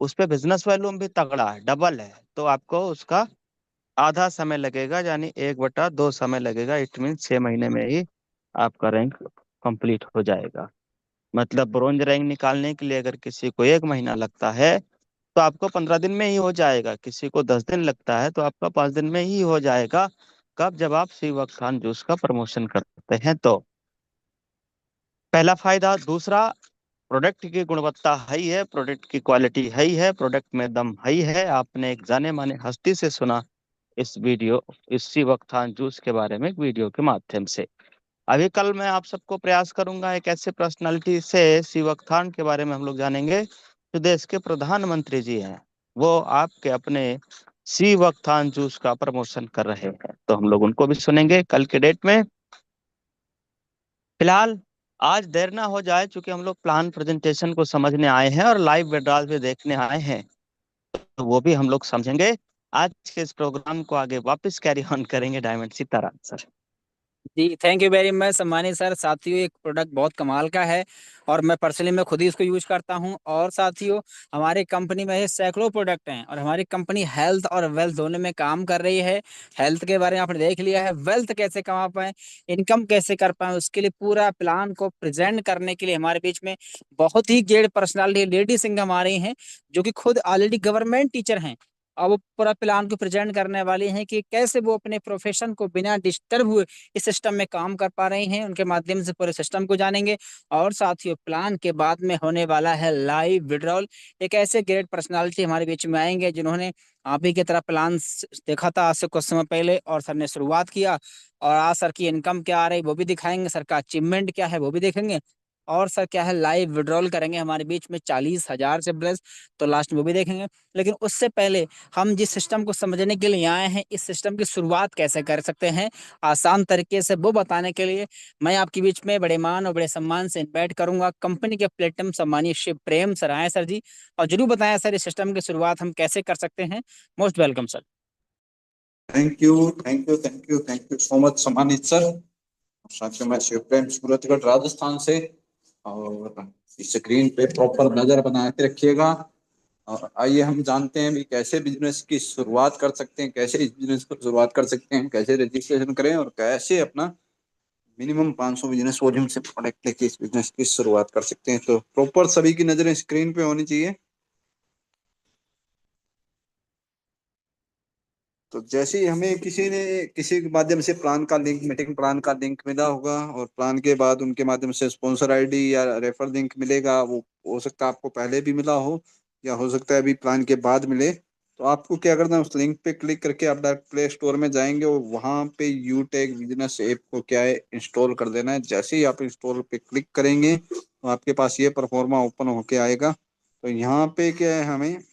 उस पे business volume भी तगड़ा है, डबल है, तो आपको उसका आधा समय लगेगा, यानी 1/2 समय लगेगा। इट मीन 6 महीने में ही आपका रैंक कंप्लीट हो जाएगा। मतलब ब्रोंज रैंक निकालने के लिए अगर किसी को 1 महीना लगता है तो आपको 15 दिन में ही हो जाएगा, किसी को 10 दिन लगता है तो आपका 5 दिन में ही हो जाएगा। कब? जब आप सी वक्खान जूस का प्रमोशन करते हैं तो। पहला फायदा। दूसरा, प्रोडक्ट की गुणवत्ता हाई है, प्रोडक्ट की क्वालिटी हाई है, प्रोडक्ट में दम हाई है। आपने एक जाने माने हस्ती से सुना इस वीडियो, इस सी वक्थान जूस के बारे में, एक वीडियो के माध्यम से। अभी कल मैं आप सबको प्रयास करूंगा एक ऐसे पर्सनालिटी से सी वक्थान के बारे में हम लोग जानेंगे जो देश के प्रधानमंत्री जी हैं, वो आपके अपने सी वक्थान जूस का प्रमोशन कर रहे हैं, तो हम लोग उनको भी सुनेंगे कल के डेट में। फिलहाल आज देर ना हो जाए, चूंकि हम लोग प्लान प्रेजेंटेशन को समझने आए हैं और लाइव विड्रॉल भी देखने आए हैं, तो वो भी हम लोग समझेंगे। आज के इस प्रोग्राम को आगे वापस कैरी ऑन करेंगे डायमंड सीताराम सर। जी थैंक यू वेरी मच सम्मानित सर। साथियों, एक प्रोडक्ट बहुत कमाल का है और मैं पर्सनली मैं खुद ही इसको यूज करता हूं। और साथियों, हमारी कंपनी में ये सैकड़ों प्रोडक्ट हैं और हमारी कंपनी हेल्थ और वेल्थ दोनों में काम कर रही है। हेल्थ के बारे में आपने देख लिया है, वेल्थ कैसे कमा पाए, इनकम कैसे कर पाए, उसके लिए पूरा प्लान को प्रेजेंट करने के लिए हमारे बीच में बहुत ही ग्रेट पर्सनालिटी लेडी सिंह हमारी हैं, जो कि खुद ऑलरेडी गवर्नमेंट टीचर हैं। और वो पूरा प्लान को प्रेजेंट करने वाली हैं कि कैसे वो अपने प्रोफेशन को बिना डिस्टर्ब हुए इस सिस्टम में काम कर पा रहे हैं। उनके माध्यम से पूरे सिस्टम को जानेंगे। और साथियों, प्लान के बाद में होने वाला है लाइव विड्रॉल। एक ऐसे ग्रेट पर्सनालिटी हमारे बीच में आएंगे जिन्होंने आप ही की तरह प्लान देखा था आज से कुछ समय पहले, और सर ने शुरुआत किया। और आज सर की इनकम क्या आ रही वो भी दिखाएंगे, सर का अचीवमेंट क्या है वो भी देखेंगे। और सर क्या है, लाइव विड्रॉल करेंगे हमारे बीच में 40,000 से प्लस, तो लास्ट में वो भी देखेंगे। लेकिन उससे पहले हम जिस सिस्टम को समझने के लिए आए हैं, इस सिस्टम की शुरुआत कैसे कर सकते हैं आसान तरीके से, वो बताने के लिए मैं आपके बीच में बड़े मान और बड़े सम्मान से इनवाइट करूंगा कंपनी के प्लेटम सम्मानीय शिव प्रेम सर। आए सर जी, और जरूर बताएं सर इस सिस्टम की शुरुआत हम कैसे कर सकते हैं। Most welcome sir. Thank you, thank you, thank you, thank you so much सम्मानित सर। साथियों, मैं शिवप्रेम सूरतगढ़ राजस्थान से। और इस स्क्रीन पे प्रॉपर नजर बना के रखिएगा। और आइए हम जानते हैं भी कैसे बिजनेस की शुरुआत कर सकते हैं, कैसे इस बिजनेस को शुरुआत कर सकते हैं, कैसे रजिस्ट्रेशन करें और कैसे अपना मिनिमम 500 बिजनेस वॉल्यूम से प्रोडक्ट लेके इस बिजनेस की शुरुआत कर सकते हैं। तो प्रॉपर सभी की नजरें स्क्रीन पे होनी चाहिए। तो जैसे ही हमें किसी के माध्यम से प्लान का लिंक, मीटिंग प्लान का लिंक मिला होगा और प्लान के बाद उनके माध्यम से स्पॉन्सर आईडी या रेफर लिंक मिलेगा, वो हो सकता है आपको पहले भी मिला हो या हो सकता है अभी प्लान के बाद मिले। तो आपको क्या करना है, उस लिंक पे क्लिक करके आप डायरेक्ट प्ले स्टोर में जाएंगे और वहां पे यू टेक बिजनेस ऐप को क्या है इंस्टॉल कर देना है। जैसे ही आप इंस्टॉल पे क्लिक करेंगे तो आपके पास ये परफॉर्मा ओपन होके आएगा। तो यहाँ पे क्या है, हमें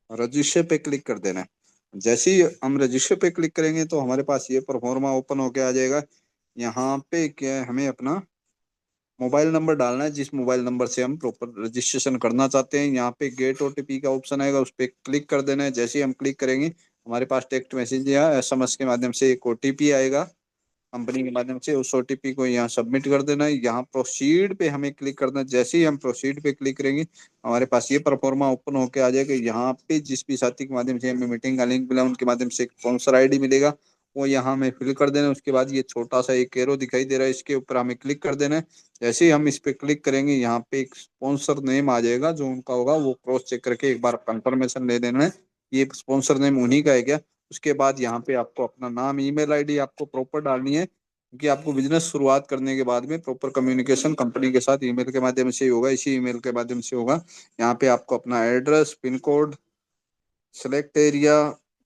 रजिस्टर पे क्लिक कर देना है। जैसे ही हम रजिस्टर पे क्लिक करेंगे तो हमारे पास ये परफॉर्मा ओपन होके आ जाएगा। यहाँ पे क्या है, हमें अपना मोबाइल नंबर डालना है, जिस मोबाइल नंबर से हम प्रॉपर रजिस्ट्रेशन करना चाहते हैं। यहाँ पे गेट ओटीपी का ऑप्शन आएगा, उस पर क्लिक कर देना है। जैसे ही हम क्लिक करेंगे हमारे पास टेक्स्ट मैसेज या एसएमएस के माध्यम से एक ओटीपी आएगा कंपनी के माध्यम से। उस ओटीपी को यहाँ सबमिट कर देना है। यहाँ प्रोसीड पे हमें क्लिक करना है। जैसे ही हम प्रोसीड पे क्लिक करेंगे हमारे पास ये परफॉर्मा ओपन होके आ जाएगा। यहाँ पे जिस भी साथी के माध्यम से हमें मीटिंग का लिंक मिला उनके माध्यम से एक स्पॉन्सर आईडी मिलेगा, वो यहाँ हमें फिल कर देना है। उसके बाद ये छोटा सा एक एरो दिखाई दे रहा है, इसके ऊपर हमें क्लिक कर देना है। जैसे ही हम इस पे क्लिक करेंगे यहाँ पे एक स्पॉन्सर नेम आ जाएगा, जो उनका होगा वो क्रॉस चेक करके एक बार कंफर्मेशन ले लेना है ये स्पॉन्सर नेम उन्हीं का है क्या। उसके बाद यहाँ पे आपको अपना नाम, ईमेल आईडी आपको प्रॉपर डालनी है, क्योंकि आपको बिजनेस शुरुआत करने के बाद में प्रॉपर कम्युनिकेशन कंपनी के साथ ईमेल के माध्यम से ही होगा, इसी ईमेल के माध्यम से होगा। यहाँ पे आपको अपना address, pin code, select area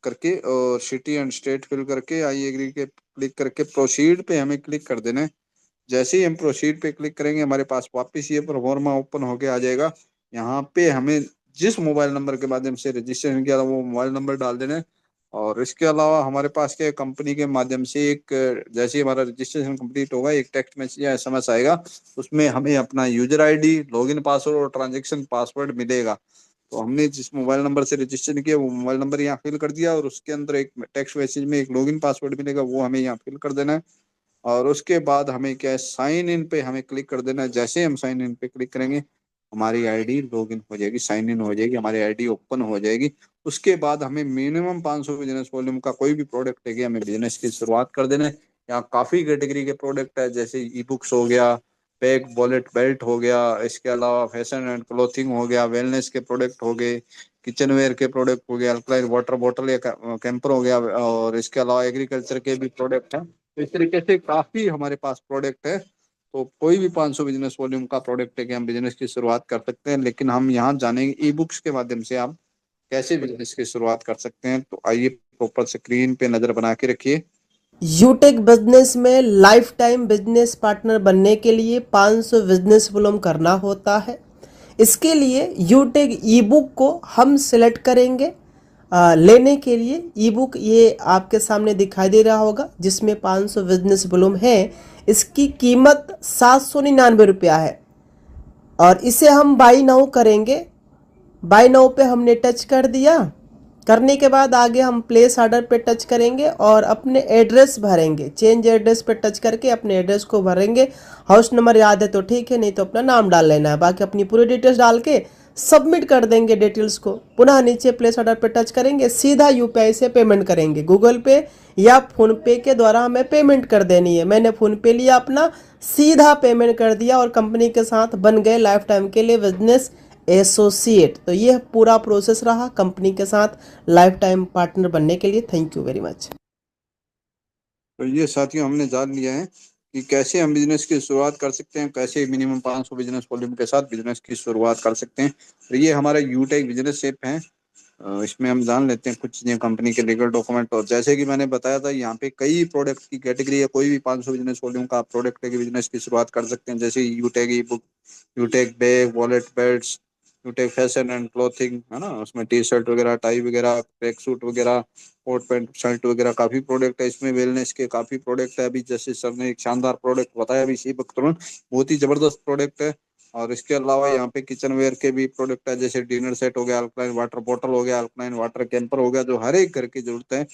करके और सिटी एंड स्टेट फिल करके आई एग्री के क्लिक करके प्रोसीड पे हमें क्लिक कर देना है। जैसे ही हम प्रोसीड पे क्लिक करेंगे हमारे पास वापस ये प्रोफॉर्मा ओपन होके आ जाएगा। यहाँ पे हमें जिस मोबाइल नंबर के माध्यम से रजिस्ट्रेशन किया था वो मोबाइल नंबर डाल देना है। और इसके अलावा हमारे पास क्या कंपनी के माध्यम से एक, जैसे ही हमारा रजिस्ट्रेशन कंप्लीट होगा एक टेक्स्ट मैसेज या एसएमएस आएगा, उसमें हमें अपना यूजर आईडी, लॉगिन पासवर्ड और ट्रांजेक्शन पासवर्ड मिलेगा। तो हमने जिस मोबाइल नंबर से रजिस्ट्रेशन किया वो मोबाइल नंबर यहाँ फिल कर दिया और उसके अंदर एक टेक्स्ट मैसेज में एक लॉगिन पासवर्ड मिलेगा, वो हमें यहाँ फिल कर देना है। और उसके बाद हमें क्या है, साइन इन पे हमें क्लिक कर देना है। जैसे हम साइन इन पे क्लिक करेंगे हमारी आईडी लॉगिन हो जाएगी, साइन इन हो जाएगी, हमारी आईडी ओपन हो जाएगी। उसके बाद हमें मिनिमम 500 बिजनेस वॉल्यूम का कोई भी प्रोडक्ट है कि हमें बिजनेस की शुरुआत कर देना है। यहाँ काफी कैटेगरी के प्रोडक्ट है, जैसे ई बुक्स हो गया, बैग वॉलेट बेल्ट हो गया, इसके अलावा फैशन एंड क्लोथिंग हो गया, वेलनेस के प्रोडक्ट हो गए, किचनवेयर के प्रोडक्ट हो गया, अल्कलाइन वाटर बॉटल या कैंपर हो गया, और इसके अलावा एग्रीकल्चर के भी प्रोडक्ट हैं। तो इस तरीके से काफी हमारे पास प्रोडक्ट है। तो कोई भी 500 बिजनेस वॉल्यूम का प्रोडक्ट है कि हम बिजनेस की शुरुआत कर सकते हैं। लेकिन हम यहाँ जानेंगे ई बुक्स के माध्यम से आप कैसे बिजनेस की शुरुआत कर सकते हैं। तो आइए प्रॉपर स्क्रीन पे नजर बना के रखिए। यूटेक बिजनेस में लाइफ टाइम बिजनेस पार्टनर बनने के लिए 500 बिजनेस वॉल्यूम करना होता है। इसके लिए यूटेक ई बुक को हम सिलेक्ट करेंगे। लेने के लिए ई बुक ये आपके सामने दिखाई दे रहा होगा, जिसमें 500 बिजनेस वॉल्यूम है। इसकी कीमत 799 रुपया है और इसे हम बाई नाउ करेंगे। बाय नाउ पे हमने टच कर दिया। करने के बाद आगे हम प्लेस ऑर्डर पे टच करेंगे और अपने एड्रेस भरेंगे। चेंज एड्रेस पे टच करके अपने एड्रेस को भरेंगे। हाउस नंबर याद है तो ठीक है, नहीं तो अपना नाम डाल लेना है। बाकी अपनी पूरी डिटेल्स डाल के सबमिट कर देंगे डिटेल्स को। पुनः नीचे प्लेस ऑर्डर पे टच करेंगे, सीधा यूपीआई से पेमेंट करेंगे। गूगल पे या फोन पे के द्वारा हमें पेमेंट कर देनी है। मैंने फोन पे लिया अपना, सीधा पेमेंट कर दिया और कंपनी के साथ बन गए लाइफ टाइम के लिए बिजनेस एसोसिएट। तो ये पूरा प्रोसेस रहा कंपनी के साथ लाइफ टाइम पार्टनर बनने के लिए। Thank you very much. तो ये साथियों हमने जान लिया है कि कैसे हम बिजनेस की शुरुआत कर सकते हैं, कैसे मिनिमम 500 बिजनेस वॉल्यूम के साथ बिजनेस की शुरुआत कर सकते हैं। तो ये हमारा यूटेक बिजनेस ऐप है। इसमें हम जान लेते हैं कुछ चीजें, कंपनी के लीगल डॉक्यूमेंट। और जैसे कि मैंने बताया था, यहाँ पे कई प्रोडक्ट की कैटेगरी है। कोई भी 500 बिजनेस वॉल्यूम का प्रोडक्ट है कि बिजनेस की शुरुआत कर सकते हैं। जैसे Utech e book, Utech bag wallet belt, Utech fashion and clothing, है ना, उसमें टी शर्ट वगैरह, टाई वगैरह, ट्रैक सूट वगैरह, कोट पैंट शर्ट वगैरह काफी प्रोडक्ट है। इसमें वेलनेस के काफी प्रोडक्ट है। अभी जैसे सर ने एक शानदार प्रोडक्ट बताया अभी इसी वक्त तुरंत, बहुत ही जबरदस्त प्रोडक्ट है। और इसके अलावा यहाँ पे किचन वेयर के भी प्रोडक्ट है, जैसे डिनर सेट हो गया, अल्कलाइन वाटर बॉटल हो गया, अल्कलाइन वाटर कैंपर हो गया, जो हर एक घर की जरूरत है।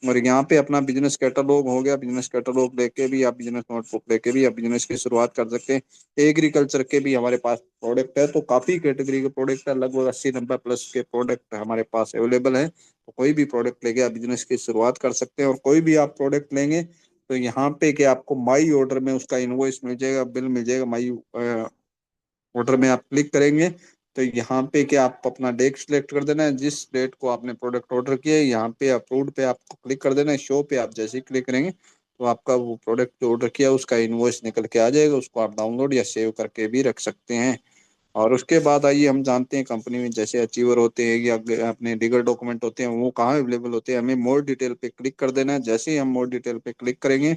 और यहाँ पे अपना बिजनेस कैटलॉग हो गया, बिजनेस कैटलॉग लेके भी आप, बिजनेस नोटबुक लेके भी आप बिजनेस की शुरुआत कर सकते हैं। एग्रीकल्चर के भी हमारे पास प्रोडक्ट है। तो काफी कैटेगरी के प्रोडक्ट है, लगभग 80-90 प्लस के प्रोडक्ट हमारे पास अवेलेबल है। तो कोई भी प्रोडक्ट लेके आप बिजनेस की शुरुआत कर सकते हैं। और कोई भी आप प्रोडक्ट लेंगे तो यहाँ पे कि आपको माई ऑर्डर में उसका इनवॉइस मिल जाएगा, बिल मिल जाएगा। माई ऑर्डर में आप क्लिक करेंगे तो यहाँ पे कि आप अपना डेट सिलेक्ट कर देना है, जिस डेट को आपने प्रोडक्ट ऑर्डर किया है। यहाँ पे अप्रूव्ड पे आपको क्लिक कर देना है। शो पे आप जैसे ही क्लिक करेंगे तो आपका वो प्रोडक्ट जो ऑर्डर किया उसका इनवॉइस निकल के आ जाएगा। उसको आप डाउनलोड या सेव करके भी रख सकते हैं। और उसके बाद आइए हम जानते हैं कंपनी में जैसे अचीवर होते हैं या अपने लीगल डॉक्यूमेंट होते हैं, वो कहाँ अवेलेबल होते हैं। हमें मोर डिटेल पे क्लिक कर देना है। जैसे ही हम मोर डिटेल पे क्लिक करेंगे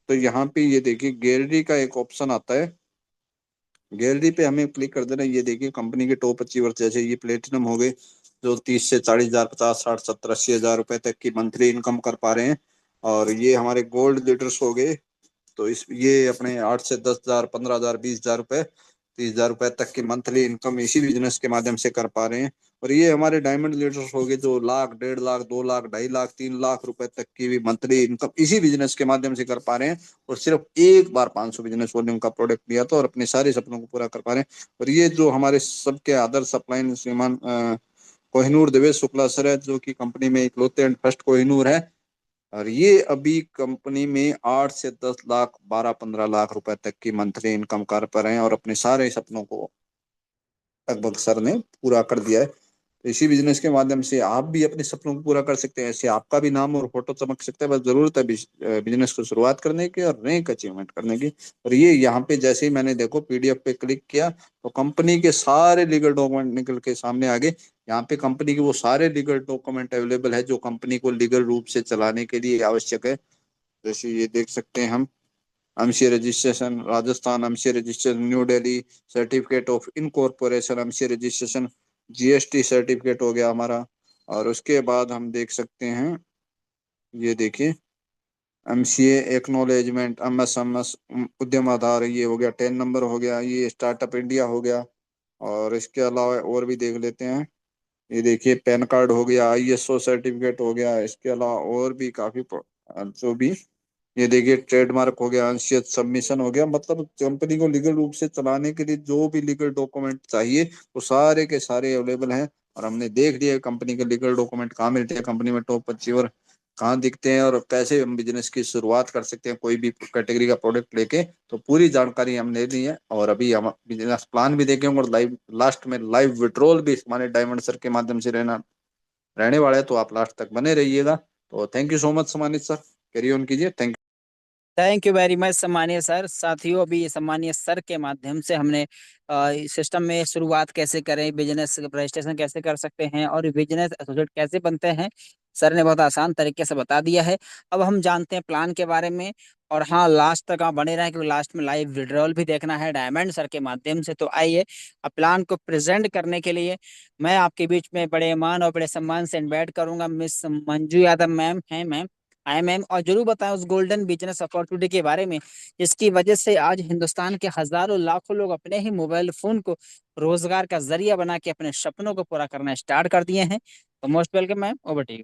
तो यहाँ पे ये देखिए गैलरी का एक ऑप्शन आता है। गैलरी पे हमें क्लिक कर देना। ये देखिए कंपनी के टॉप अचीवर, जैसे ये प्लेटिनम हो गए, जो 30 से 40 हजार, 50, 60, 70, 80 हजार रुपए तक की मंथली इनकम कर पा रहे हैं। और ये हमारे गोल्ड लीडर्स हो गए, तो इस ये अपने 8 से 10 हजार, 15 हजार, 20 हजार रुपए, 30 हजार रुपए तक की मंथली इनकम इसी बिजनेस के माध्यम से कर पा रहे हैं। और ये हमारे डायमंड लीडर्स हो गए, जो लाख, 1.5 लाख, 2 लाख, 2.5 लाख, 3 लाख रुपए तक की भी मंथली इनकम इसी बिजनेस के माध्यम से कर पा रहे हैं। और सिर्फ एक बार 500 बिजनेस वॉल्यूम का प्रोडक्ट लिया था और अपने सारे सपनों को पूरा कर पा रहे हैं। और ये जो हमारे सबके आदर्श सप्लाई श्रीमान कोहिनूर देवेश शुक्ला सर है, जो कि कंपनी में इकलौते एंड फर्स्ट कोहिनूर है। और ये अभी कंपनी में 8 से 10 लाख, 12-15 लाख रुपए तक की मंथली इनकम कर पा रहे हैं और अपने सारे सपनों को लगभग सर ने पूरा कर दिया है। तो इसी बिजनेस के माध्यम से आप भी अपने सपनों को पूरा कर सकते हैं। ऐसे आपका भी नाम और फोटो चमक सकता है। बस जरूरत है बिजनेस को शुरुआत करने की और रैंक अचीवमेंट करने की। और ये यहाँ पे जैसे ही मैंने देखो पीडीएफ पे क्लिक किया तो कंपनी के सारे लीगल डॉक्यूमेंट निकल के सामने आ गए। यहाँ पे कंपनी के वो सारे लीगल डॉक्यूमेंट अवेलेबल है जो कंपनी को लीगल रूप से चलाने के लिए आवश्यक है। जैसे ये देख सकते हैं हम, MC registration Rajasthan, MC registration new Delhi, certificate of incorporation, MC registration, GST certificate हो गया हमारा। और उसके बाद हम देख सकते हैं, ये देखिए एमसीए एक्नॉलेजमेंट, एमएसएमएस उद्यम आधार, ये हो गया 10 नंबर हो गया, ये स्टार्टअप इंडिया हो गया। और इसके अलावा और भी देख लेते हैं। ये देखिए पैन कार्ड हो गया, आईएसओ सर्टिफिकेट हो गया। इसके अलावा और भी काफी जो भी ये देखिए ट्रेडमार्क हो गया, अंशियत सबमिशन हो गया, मतलब कंपनी को लीगल रूप से चलाने के लिए जो भी लीगल डॉक्यूमेंट चाहिए वो सारे के सारे अवेलेबल हैं। और हमने देख लिया कंपनी के लीगल डॉक्यूमेंट कहाँ मिलते हैं, कंपनी में टॉप अचीवर कहाँ दिखते हैं, और कैसे हम बिजनेस की शुरुआत कर सकते हैं कोई भी कैटेगरी का प्रोडक्ट लेके। तो पूरी जानकारी हमने ली है, और अभी हम बिजनेस प्लान भी देखेंगे, और लाइव लास्ट में लाइव विड्रॉल भी हमारे डायमंड सर के माध्यम से रहने वाला है। तो आप लास्ट तक बने रहिएगा। तो थैंक यू सो मच सम्मानित सर, कैरी ऑन कीजिए। थैंक यू वेरी मच सम्मानीय सर। साथियों, अभी सम्मानीय सर के माध्यम से हमने सिस्टम में शुरुआत कैसे करें, बिजनेस रजिस्ट्रेशन कैसे कर सकते हैं और बिजनेस एसोसिएट कैसे बनते हैं, सर ने बहुत आसान तरीके से बता दिया है। अब हम जानते हैं प्लान के बारे में। और हाँ, लास्ट तक आप बने रहें क्योंकि लास्ट में लाइव विड्रॉल भी देखना है डायमंड सर के माध्यम से। तो आइए, अब प्लान को प्रेजेंट करने के लिए मैं आपके बीच में बड़े मान और बड़े सम्मान से इन्वाइट करूंगा मिस मंजू यादव मैम। हैं मैम? आई मैम। और जरूर बताएं उस गोल्डन बिजनेस अपॉर्चुनिटी के बारे में जिसकी वजह से आज हिंदुस्तान के हजारों लाखों लोग अपने ही मोबाइल फोन को रोजगार का जरिया बना के अपने सपनों को पूरा करना स्टार्ट कर दिए हैं। तो most welcome ma'am, over to you.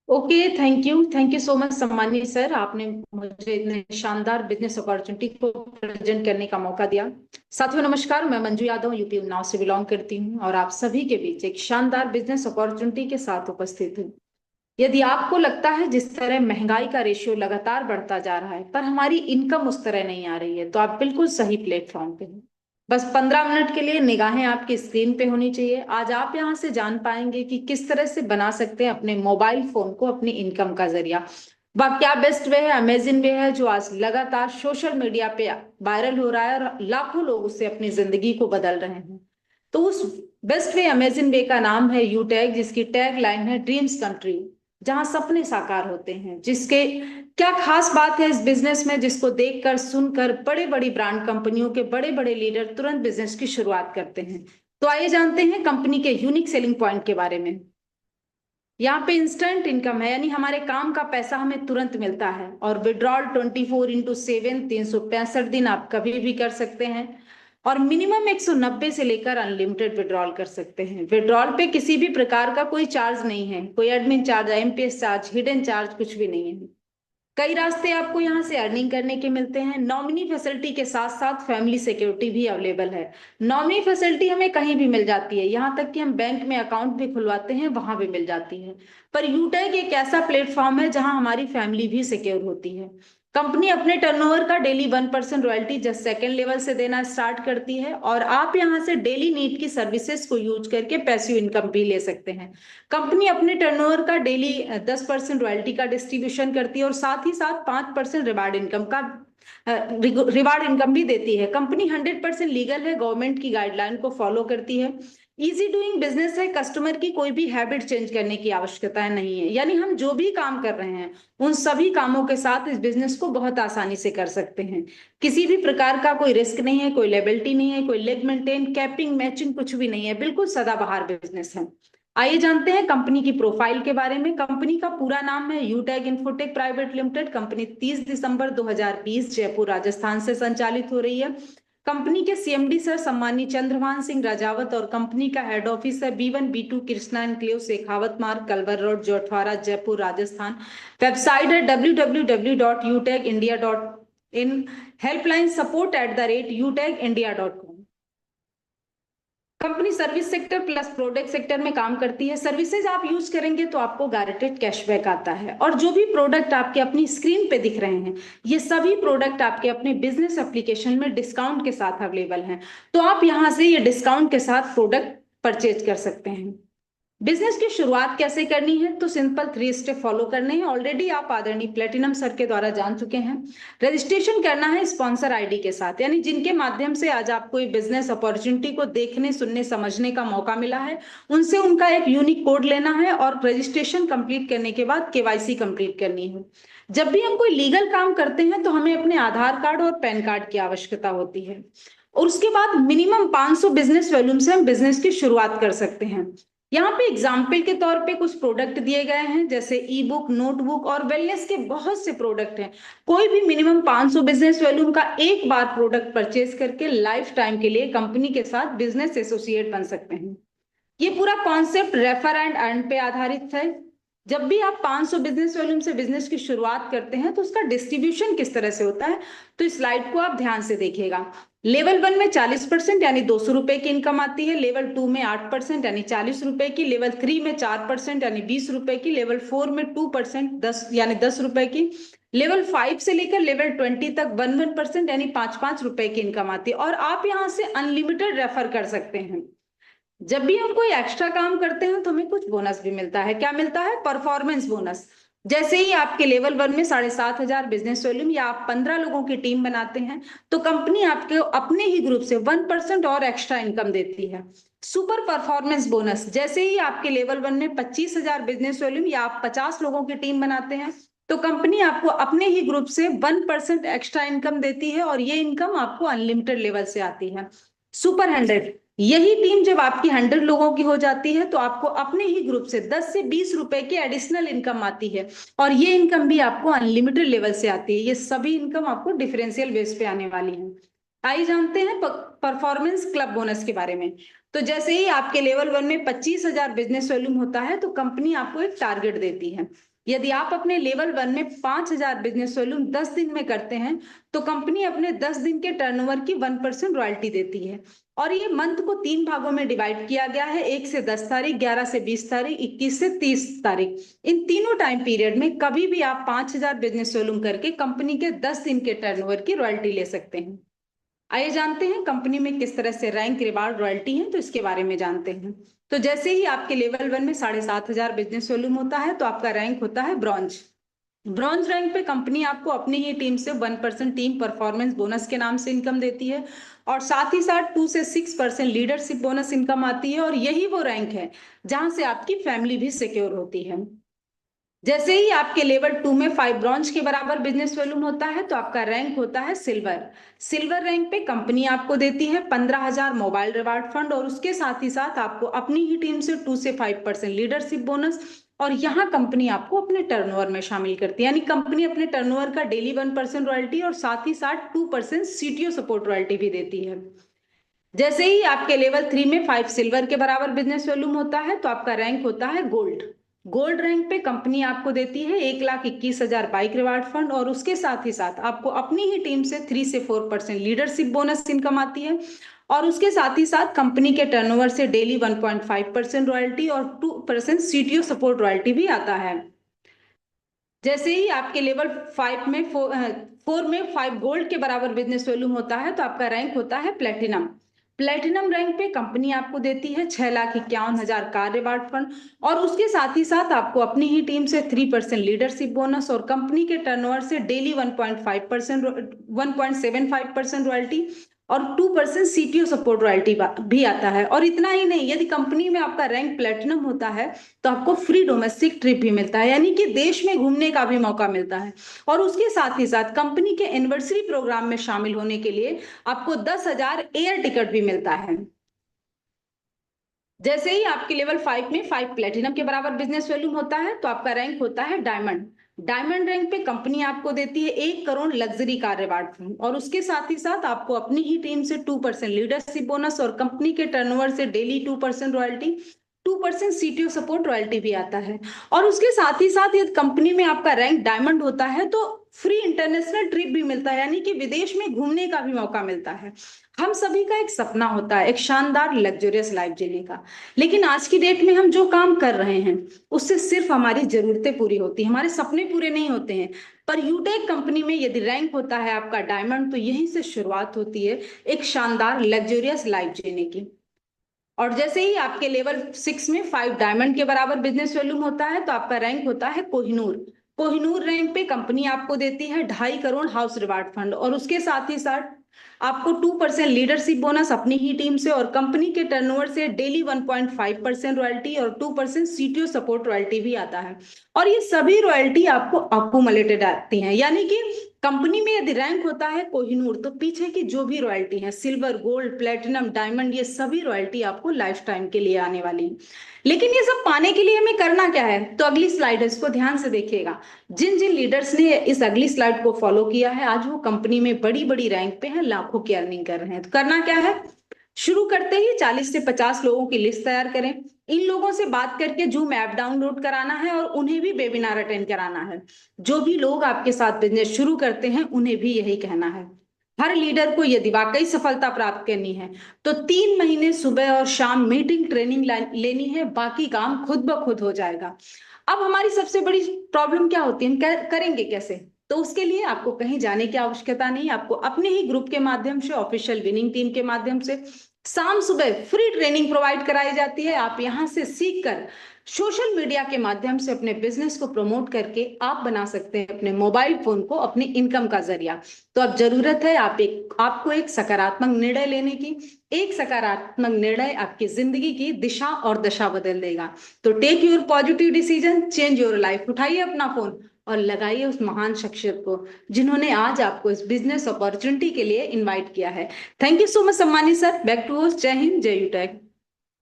Okay, thank you so much सम्मानीय सर, आपने मुझे इतने शानदार बिजनेस अपॉर्चुनिटी को प्रेजेंट करने का मौका दिया। साथियों नमस्कार, मैं मंजू यादव यूपी उन्नाव से बिलोंग करती हूँ और आप सभी के बीच एक शानदार बिजनेस अपॉर्चुनिटी के साथ उपस्थित हूँ। यदि आपको लगता है जिस तरह महंगाई का रेशियो लगातार बढ़ता जा रहा है पर हमारी इनकम उस तरह नहीं आ रही है, तो आप बिल्कुल सही प्लेटफॉर्म पे हैं। बस 15 मिनट के लिए निगाहें आपकी स्क्रीन पे होनी चाहिए। आज आप यहाँ से जान पाएंगे कि किस तरह से बना सकते हैं अपने मोबाइल फोन को अपनी इनकम का जरिया। वह क्या बेस्ट वे है, अमेजिंग वे है, जो आज लगातार सोशल मीडिया पे वायरल हो रहा है और लाखों लोग उससे अपनी जिंदगी को बदल रहे हैं। तो उस बेस्ट वे अमेजिंग वे का नाम है यूटैग, जिसकी टैग लाइन है ड्रीम्स कम ट्रू, जहां सपने साकार होते हैं। जिसके क्या खास बात है इस बिजनेस में, जिसको देखकर सुनकर बड़े बड़ी ब्रांड कंपनियों के बड़े बड़े लीडर तुरंत बिजनेस की शुरुआत करते हैं। तो आइए जानते हैं कंपनी के यूनिक सेलिंग पॉइंट के बारे में। यहाँ पे इंस्टेंट इनकम है, यानी हमारे काम का पैसा हमें तुरंत मिलता है, और विड्रॉल 24x7 365 दिन आप कभी भी कर सकते हैं, और मिनिमम 190 से लेकर अनलिमिटेड विड्रॉल कर सकते हैं। विड्रॉल पे किसी भी प्रकार का कोई चार्ज नहीं है, कोई admin charge, MPS charge, hidden charge कुछ भी नहीं है। कई रास्ते आपको यहाँ से अर्निंग करने के मिलते हैं। नॉमिनी फैसिलिटी के साथ साथ फैमिली सिक्योरिटी भी अवेलेबल है। नॉमिनी फैसिलिटी हमें कहीं भी मिल जाती है, यहाँ तक कि हम बैंक में अकाउंट भी खुलवाते हैं वहां भी मिल जाती है। पर यूटैग एक ऐसा प्लेटफॉर्म है जहां हमारी फैमिली भी सिक्योर होती है। कंपनी अपने टर्नओवर का daily 1% royalty just second level से देना स्टार्ट करती है, और आप यहाँ से डेली नीड की सर्विसेज को यूज करके पैसिव इनकम भी ले सकते हैं। कंपनी अपने टर्नओवर का डेली 10% रॉयल्टी का डिस्ट्रीब्यूशन करती है, और साथ ही साथ 5% रिवार्ड इनकम भी देती है। कंपनी 100% लीगल है, गवर्नमेंट की गाइडलाइन को फॉलो करती है। इजी डूइंग बिजनेस है, कस्टमर की कोई भी हैबिट चेंज करने की आवश्यकता नहीं है, यानी हम जो भी काम कर रहे हैं उन सभी कामों के साथ इस बिजनेस को बहुत आसानी से कर सकते हैं। किसी भी प्रकार का कोई रिस्क नहीं है, कोई लेबिलिटी नहीं है, कोई लेग मेंटेन, कैपिंग, मैचिंग कुछ भी नहीं है, बिल्कुल सदाबहार बिजनेस है। आइए जानते हैं कंपनी की प्रोफाइल के बारे में। कंपनी का पूरा नाम है यूटैग इन्फोटेक प्राइवेट लिमिटेड। कंपनी 30 दिसंबर 2020 जयपुर राजस्थान से संचालित हो रही है। कंपनी के सीएमडी सर सम्मानीय चंद्रभान सिंह राजावत, और कंपनी का हेड ऑफिस है B1 B2 Krishna enclave, Shekhawat मार्ग, culvert road, Jhotwara, Jaipur Rajasthan. Website है www.utechindia.in। Helpline support@utechindia.com। Company service sector plus product sector में काम करती है। सर्विसेज आप यूज करेंगे तो आपको गारंटेड कैशबैक आता है, और जो भी प्रोडक्ट आपके अपनी स्क्रीन पे दिख रहे हैं ये सभी प्रोडक्ट आपके अपने बिजनेस एप्लीकेशन में डिस्काउंट के साथ अवेलेबल हैं। तो आप यहां से ये डिस्काउंट के साथ प्रोडक्ट परचेज कर सकते हैं। बिजनेस की शुरुआत कैसे करनी है, तो सिंपल 3 स्टेप फॉलो करने हैं। ऑलरेडी आप आदरणीय प्लेटिनम सर के द्वारा जान चुके हैं। रजिस्ट्रेशन करना है स्पॉन्सर आईडी के साथ, यानी जिनके माध्यम से आज आपको ये बिजनेस अपॉर्चुनिटी को देखने, सुनने, समझने का मौका मिला है, उनसे उनका एक यूनिक कोड लेना है, और रजिस्ट्रेशन कंप्लीट करने के बाद केवाईसी कंप्लीट करनी है। जब भी हम कोई लीगल काम करते हैं तो हमें अपने आधार कार्ड और पैन कार्ड की आवश्यकता होती है, और उसके बाद मिनिमम 500 बिजनेस वॉल्यूम से हम बिजनेस की शुरुआत कर सकते हैं। यहाँ पे एग्जाम्पल के तौर पे कुछ प्रोडक्ट दिए गए हैं, जैसे ई बुक, नोटबुक और वेलनेस के बहुत से प्रोडक्ट हैं। कोई भी मिनिमम 500 बिजनेस वॉल्यूम का एक बार प्रोडक्ट परचेज करके लाइफ टाइम के लिए कंपनी के साथ बिजनेस एसोसिएट बन सकते हैं। ये पूरा कॉन्सेप्ट रेफर एंड अर्न पे आधारित है। जब भी आप 500 बिजनेस वॉल्यूम से बिजनेस की शुरुआत करते हैं तो उसका डिस्ट्रीब्यूशन किस तरह से होता है, तो इस स्लाइड को आप ध्यान से देखिएगा। लेवल 1 में 40% यानी 200 रुपए की इनकम आती है, लेवल 2 में 8% यानी 40 रुपए की, लेवल 3 में 4% यानी 20 रुपए की, लेवल 4 में 2% 10 यानी 10 रुपए की, लेवल 5 से लेकर लेवल 20 तक 1% यानी 5-5 रुपए की इनकम आती है। और आप यहाँ से अनलिमिटेड रेफर कर सकते हैं। जब भी हम कोई एक्स्ट्रा काम करते हैं तो हमें कुछ बोनस भी मिलता है। क्या मिलता है? Performance bonus. जैसे ही आपके लेवल 1 में 7,500 बिजनेस वॉल्यूम या आप 15 लोगों की टीम बनाते हैं तो कंपनी आपके अपने ही ग्रुप से 1% और एक्स्ट्रा इनकम देती है। सुपर परफॉर्मेंस बोनस, जैसे ही आपके लेवल 1 में 25,000 बिजनेस वॉल्यूम या आप 50 लोगों की टीम बनाते हैं तो कंपनी आपको अपने ही ग्रुप से 1% एक्स्ट्रा इनकम देती है और ये इनकम आपको अनलिमिटेड लेवल से आती है। सुपर 100, यही टीम जब आपकी 100 लोगों की हो जाती है तो आपको अपने ही ग्रुप से 10 से 20 रुपए की एडिशनल इनकम आती है और ये इनकम भी आपको अनलिमिटेड लेवल से आती है। ये सभी इनकम आपको डिफरेंशियल बेस पे आने वाली है। आइए जानते हैं परफॉर्मेंस क्लब बोनस के बारे में। तो जैसे ही आपके लेवल 1 में 25,000 बिजनेस वॉल्यूम होता है तो कंपनी आपको एक टारगेट देती है। यदि आप अपने लेवल 1 में 5,000 बिजनेस वॉल्यूम 10 दिन में करते हैं तो कंपनी अपने 10 दिन के टर्नओवर की 1% रॉयल्टी देती है। और ये मंथ को 3 भागों में डिवाइड किया गया है, 1 से 10 तारीख, 11 से 20 तारीख, 21 से 30 तारीख। इन तीनों टाइम पीरियड में कभी भी आप 5,000 बिजनेस वॉल्यूम करके कंपनी के 10 दिन के टर्नओवर की रॉयल्टी ले सकते हैं। आइए जानते हैं कंपनी में किस तरह से रैंक, रिवार्ड, रॉयल्टी है, तो इसके बारे में जानते हैं। तो जैसे ही आपके लेवल 1 में 7,500 बिजनेस वॉल्यूम होता है तो आपका रैंक होता है ब्रॉन्ज। ब्रॉन्ज रैंक पे कंपनी आपको अपनी ही टीम से 1% टीम परफॉर्मेंस बोनस के नाम से इनकम देती है और साथ ही साथ 2 से 6% लीडरशिप बोनस इनकम आती है और यही वो रैंक है जहां से आपकी फैमिली भी सिक्योर होती है। जैसे ही आपके लेवल 2 में 5 ब्रॉन्ज के बराबर बिजनेस वॉल्यूम होता है तो आपका रैंक होता है सिल्वर। सिल्वर रैंक पे कंपनी आपको देती है 15,000 मोबाइल रिवार्ड फंड और उसके साथ ही साथ आपको अपनी ही टीम से 2 से 5% लीडरशिप बोनस और यहाँ कंपनी आपको अपने टर्नओवर में शामिल करती है, यानी कंपनी अपने टर्नओवर का डेली 1% रॉयल्टी और साथ ही साथ 2% सीटीओ सपोर्ट रॉयल्टी भी देती है। जैसे ही आपके लेवल 3 में 5 सिल्वर के बराबर बिजनेस वॉल्यूम होता है तो आपका रैंक होता है गोल्ड। गोल्ड रैंक पे कंपनी आपको देती है 1,21,000 बाइक रिवार्ड फंड और उसके साथ ही साथ आपको अपनी ही टीम से 3 से 4% लीडरशिप बोनस इनकम आती है और उसके साथ ही साथ कंपनी के टर्नओवर से डेली 1.5% रॉयल्टी और 2% सीटीओ सपोर्ट रॉयल्टी भी आता है। जैसे ही आपके लेवल 4 में 5 गोल्ड के बराबर बिजनेस वॉल्यूम होता है तो आपका रैंक होता है प्लेटिनम। प्लेटिनम रैंक पे कंपनी आपको देती है 6,51,000 कार रिवार्ड फंड और उसके साथ ही साथ आपको अपनी ही टीम से 3% लीडरशिप बोनस और कंपनी के टर्नओवर से डेली 1.75% रॉयल्टी और 2% सीटीओ सपोर्ट रॉयल्टी भी आता है। और इतना ही नहीं, यदि कंपनी में आपका रैंक प्लेटिनम होता है तो आपको फ्री डोमेस्टिक ट्रिप भी मिलता है, यानी कि देश में घूमने का भी मौका मिलता है और उसके साथ ही साथ कंपनी के एनिवर्सरी प्रोग्राम में शामिल होने के लिए आपको 10,000 एयर टिकट भी मिलता है। जैसे ही आपके लेवल 5 में 5 प्लेटिनम के बराबर बिजनेस वॉल्यूम होता है तो आपका रैंक होता है डायमंड। डायमंड रैंक पे कंपनी आपको देती है 1 crore luxury car reward fund और उसके साथ ही साथ आपको अपनी ही टीम से 2% लीडरशिप बोनस और कंपनी के टर्नओवर से daily 2% royalty, 2% CTO support royalty भी आता है। और उसके साथ ही साथ यदि कंपनी में आपका रैंक डायमंड होता है तो फ्री इंटरनेशनल ट्रिप भी मिलता है, यानी कि विदेश में घूमने का भी मौका मिलता है। हम सभी का एक सपना होता है एक शानदार लग्जरियस लाइफ जीने का, लेकिन आज की डेट में हम जो काम कर रहे हैं उससे सिर्फ हमारी जरूरतें पूरी होती हैं, हमारे सपने पूरे नहीं होते हैं। पर यूटेक कंपनी में यदि रैंक होता है आपका डायमंड तो यहीं से शुरुआत होती है एक शानदार लग्जरियस लाइफ जीने की। और जैसे ही आपके लेवल 6 में 5 डायमंड के बराबर बिजनेस वॉल्यूम होता है तो आपका रैंक होता है कोहिनूर। कोहिनूर रैंक पे कंपनी आपको देती है 2.5 करोड़ हाउस रिवार्ड फंड और उसके साथ ही साथ आपको 2% लीडरशिप बोनस अपनी ही टीम से और कंपनी के टर्नओवर से डेली 1.5% रॉयल्टी और 2% सीटीओ सपोर्ट रॉयल्टी भी आता है। और ये सभी रॉयल्टी आपको अक्यूमुलेटेड आती हैं, यानी कि कंपनी में यदि रैंक होता है कोहिनूर तो पीछे की जो भी रॉयल्टी है सिल्वर, गोल्ड, प्लेटिनम, डायमंड, ये सभी रॉयल्टी आपको लाइफ टाइम के लिए आने वाली है। लेकिन ये सब पाने के लिए हमें करना क्या है, तो अगली स्लाइड है, इसको ध्यान से देखिएगा। जिन जिन लीडर्स ने इस अगली स्लाइड को फॉलो किया है आज वो कंपनी में बड़ी बड़ी रैंक पे हैं, लाखों की अर्निंग कर रहे हैं। तो करना क्या है, शुरू करते ही 40 से 50 लोगों की लिस्ट तैयार करें, इन लोगों से बात करके जूम ऐप डाउनलोड कराना है और उन्हें भी वेबिनार अटेंड कराना है। जो भी लोग आपके साथ बिजनेस शुरू करते हैं उन्हें भी यही कहना है। हर लीडर को यदि वाकई सफलता प्राप्त करनी है तो 3 महीने सुबह और शाम मीटिंग ट्रेनिंग लेनी है, बाकी काम खुद ब खुद हो जाएगा। अब हमारी सबसे बड़ी प्रॉब्लम क्या होती है, हम करेंगे कैसे? तो उसके लिए आपको कहीं जाने की आवश्यकता नहीं, आपको अपने ही ग्रुप के माध्यम से, ऑफिशियल विनिंग टीम के माध्यम से शाम सुबह फ्री ट्रेनिंग प्रोवाइड कराई जाती है। आप यहाँ से सीख कर सोशल मीडिया के माध्यम से अपने बिजनेस को प्रमोट करके आप बना सकते हैं अपने मोबाइल फोन को अपनी इनकम का जरिया। तो अब जरूरत है आपको एक सकारात्मक निर्णय लेने की। एक सकारात्मक निर्णय आपकी जिंदगी की दिशा और दशा बदल देगा। तो take your positive decision, change your life. उठाइए अपना फोन और लगाइए उस महान शख्सियत को जिन्होंने आज आपको इस बिजनेस अपॉर्चुनिटी के लिए इनवाइट किया है। थैंक यू सो मच सम्मानी सर। Back to host. जय हिंद, जय Utech.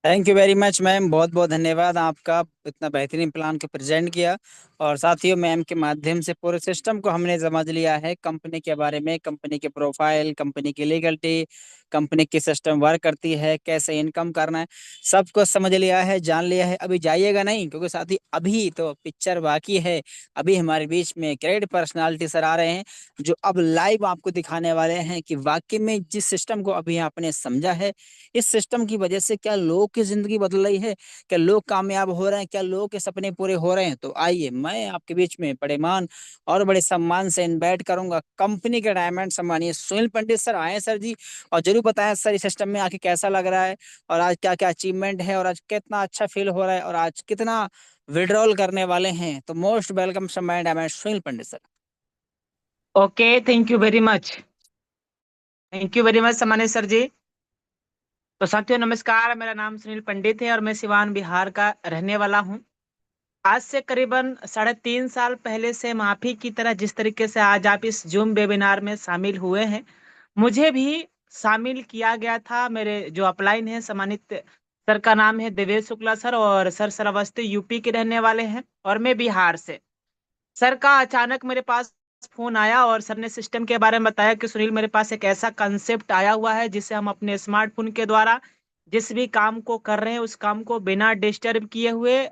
Thank you very much ma'am, बहुत बहुत धन्यवाद आपका, इतना बेहतरीन प्लान को प्रेजेंट किया। और साथियों, मैम के माध्यम से पूरे सिस्टम को हमने समझ लिया है, कंपनी के बारे में, कंपनी के प्रोफाइल, कंपनी की लीगलिटी, कंपनी की सिस्टम वर्क करती है, कैसे इनकम करना है, सब कुछ समझ लिया है, जान लिया है। अभी जाइएगा नहीं, क्योंकि साथी अभी तो पिक्चर बाकी है। अभी हमारे बीच में ग्रेट पर्सनालिटी सर आ रहे हैं, जो अब लाइव आपको दिखाने वाले हैं कि वाकई में जिस सिस्टम को अभी आपने समझा है, इस सिस्टम की वजह से क्या लोग की जिंदगी बदल रही है, क्या लोग कामयाब हो रहे हैं, क्या लोगों के सपने पूरे हो रहे हैं। तो आइए, मैं आपके बीच में बड़े मान और बड़े सम्मान से इनवाइट करूंगा कंपनी के डायमंड सम्मानीय सुनील पंडित सर। आए सर जी, और जरूर बताएं सर इस सिस्टम में आके कैसा लग रहा है, और आज क्या क्या अचीवमेंट है, और आज कितना अच्छा फील हो रहा है, और आज कितना विड्रॉल करने वाले हैं। तो मोस्ट वेलकम सम्मानीय diamond Sunil Pandit sir. Okay, thank you very much. Thank you very much सम्मानित सर जी। तो साथियों नमस्कार, मेरा नाम सुनील पंडित है और मैं सिवान बिहार का रहने वाला हूं। आज से करीबन 3.5 साल पहले से माफी की तरह जिस तरीके से आज आप इस जूम वेबिनार में शामिल हुए हैं, मुझे भी शामिल किया गया था। मेरे जो अपलाइन है सम्मानित सर का नाम है देवेश शुक्ला सर, और सर श्रावस्ती यूपी के रहने वाले हैं और मैं बिहार से। सर का अचानक मेरे पास फोन आया और सर ने सिस्टम के बारे में बताया कि सुनील, मेरे पास एक ऐसा कंसेप्ट आया हुआ है जिससे हम अपने स्मार्टफोन के द्वारा जिस भी काम को कर रहे हैं उस काम को बिना डिस्टर्ब किए हुए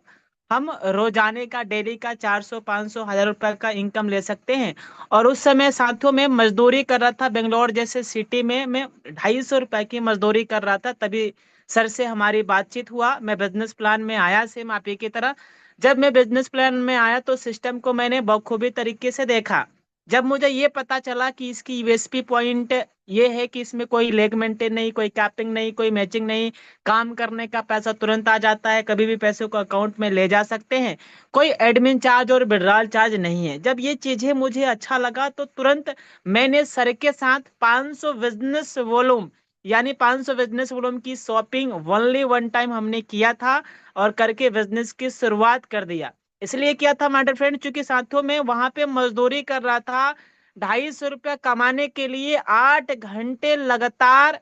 हम रोजाने का, डेली का 400, 500, 1000 रुपए का इनकम ले सकते हैं। और उस समय साथियों में मजदूरी कर रहा था, बेंगलोर जैसे सिटी में मैं 250 रुपए की मजदूरी कर रहा था। तभी सर से हमारी बातचीत हुआ। मैं बिजनेस प्लान में आया सेम आप ही की तरह। जब मैं बिजनेस प्लान में आया तो सिस्टम को मैंने बखूबी तरीके से देखा। जब मुझे ये पता चला कि इसकी यूएसपी पॉइंट ये है कि इसमें कोई लेग मेंटेन नहीं, कोई कैपिंग नहीं, कोई मैचिंग नहीं, काम करने का पैसा तुरंत आ जाता है, कभी भी पैसे को अकाउंट में ले जा सकते हैं, कोई एडमिन चार्ज और विड्रॉल चार्ज नहीं है। जब ये चीजें मुझे अच्छा लगा तो तुरंत मैंने सर के साथ 500 बिजनेस वॉल्यूम यानी 500 बिजनेस वॉल्यूम की शॉपिंग ओनली वन टाइम हमने किया था और करके बिजनेस की शुरुआत कर दिया। इसलिए किया था माय डियर फ्रेंड, क्योंकि साथियों में वहां पे मजदूरी कर रहा था। 250 रुपया कमाने के लिए 8 घंटे लगातार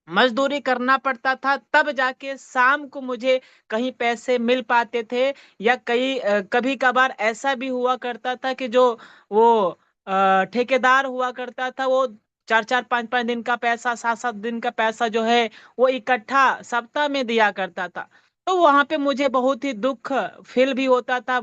मजदूरी करना पड़ता था, तब जाके शाम को मुझे कहीं पैसे मिल पाते थे। या कभी कभार ऐसा भी हुआ करता था कि जो वो ठेकेदार हुआ करता था, वो 4-4, 5-5 दिन का पैसा, 7-7 दिन का पैसा जो है वो इकट्ठा सप्ताह में दिया करता था। तो वहां पे मुझे बहुत ही दुख फील भी होता था,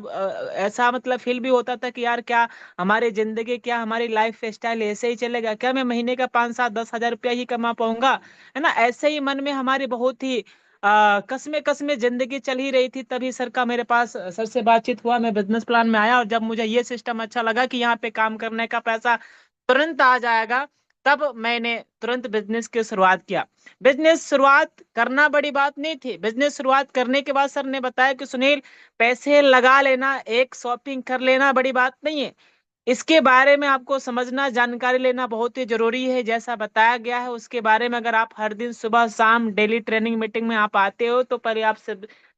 ऐसा मतलब फील भी होता था कि यार क्या हमारी जिंदगी, क्या हमारी लाइफ स्टाइल ऐसे ही चलेगा, क्या मैं महीने का 5-7-10 हजार रुपया ही कमा पाऊंगा, है ना। ऐसे ही मन में हमारी बहुत ही कसमे कसमे जिंदगी चल ही रही थी। तभी सर का मेरे पास सर से बातचीत हुआ, मैं बिजनेस प्लान में आया और जब मुझे ये सिस्टम अच्छा लगा कि यहाँ पे काम करने का पैसा तुरंत आ जाएगा, तब मैंने तुरंत बिजनेस की शुरुआत किया। बिजनेस शुरुआत करना बड़ी बात नहीं थी। बिजनेस शुरुआत करने के बाद सर ने बताया कि सुनील, पैसे लगा लेना, एक शॉपिंग कर लेना बड़ी बात नहीं है, इसके बारे में आपको समझना, जानकारी लेना बहुत ही जरूरी है। जैसा बताया गया है उसके बारे में अगर आप हर दिन सुबह शाम डेली ट्रेनिंग मीटिंग में आप आते हो तो पहले आप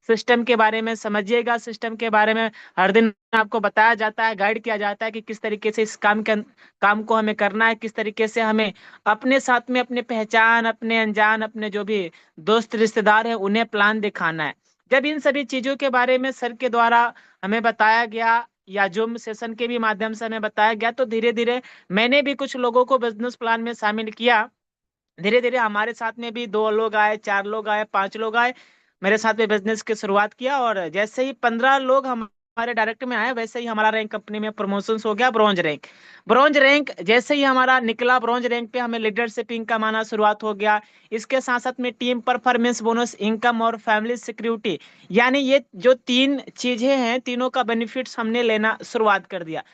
सिस्टम के बारे में समझिएगा। सिस्टम के बारे में हर दिन आपको बताया जाता है, गाइड किया जाता है कि किस तरीके से इस काम को हमें करना है, किस तरीके से हमें अपने साथ में अपने पहचान, अपने अनजान, अपने जो भी दोस्त रिश्तेदार है उन्हें प्लान दिखाना है। जब इन सभी चीजों के बारे में सर के द्वारा हमें बताया गया या जूम सेशन के भी माध्यम से हमें बताया गया, तो धीरे धीरे मैंने भी कुछ लोगों को बिजनेस प्लान में शामिल किया। धीरे धीरे हमारे साथ में भी 2 लोग आए, 4 लोग आए, 5 लोग आए। मेरे साथ में बिजनेस की शुरुआत किया, और जैसे ही 15 लोग हमारे डायरेक्ट में आए, वैसे ही हमारा रैंक कंपनी में प्रमोशन हो गया ब्रॉन्ज रैंक। ब्रॉन्ज रैंक जैसे ही हमारा निकला, ब्रॉन्ज रैंक पे हमें लीडरशिप इनकम आना शुरुआत हो गया। इसके साथ साथ में टीम परफॉर्मेंस बोनस, इनकम और फैमिली सिक्योरिटी, यानी ये जो 3 चीजें हैं, तीनों का बेनिफिट्स हमने लेना शुरुआत कर दिया।